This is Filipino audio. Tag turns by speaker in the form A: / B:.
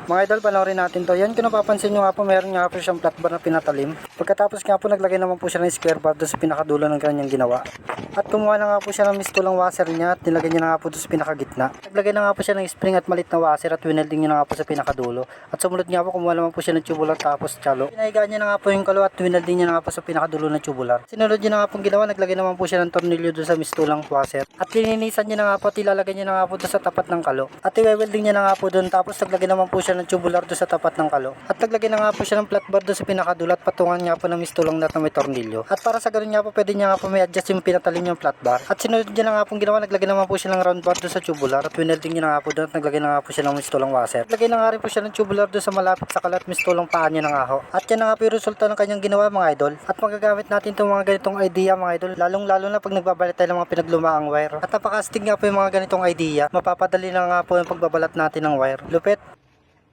A: Mga idol, panoorin natin to. Yan, kung napapansin nyo nga po, meron nga po siyang flat bar na pinatalim. Pagkatapos nga po, naglagay naman po siya ng square bar doon sa pinakadulo ng kanyang ginawa. At kumuha na nga po siya ng mistulang washer niya at nilagay niya na nga po doon sa pinakagitna. Naglagay na nga po siya ng spring at malit na washer at winelding niya na nga po sa pinakadulo. At sumunod nga po, kumuha naman po siya ng tubular tapos tsalo. Pinahigaan niya na nga po yung kalo at winelding niya na nga po sa pinakadulo ng tubular. Sinunod niya na nga po ginawa, naglagay naman po siya ng tornilyo doon sa mistulang washer. At lininisan niya na nga po at ilalagay niya na nga po doon sa tapat ng kalo. At i-welding niya na nga po doon tapos naglagay naman po siya ng tubular doon sa tapat ng kalo. At naglagay na nga po siya ng flat bar doon sa pinakadulo at patungan nga po ng mistulang nut na may tornilyo. At para sa ganun nga po, pwede niya nga po may adjust yung pinatalim yung flat bar. At sinunod niya na nga pong ginawa, naglagay naman po siya ng round bar doon sa tubular at winelding niya na nga po doon at naglagay na nga po siya ng mistulang washer. Naglagay na nga rin po siya ng tubular doon sa malapit sa kalo at mistulang paa niya ng aho. At yan na nga po yung resulta ng kanyang ginawa mga idol. At magagamit natin itong mga ganitong idea mga idol, lalong lalo na pag nagbabalat tayo ng mga pinaglumaang wire. At napakastig nga po yung mga ganitong idea, mapapadali na nga po yung pagbabalat natin ng wire. Lupit!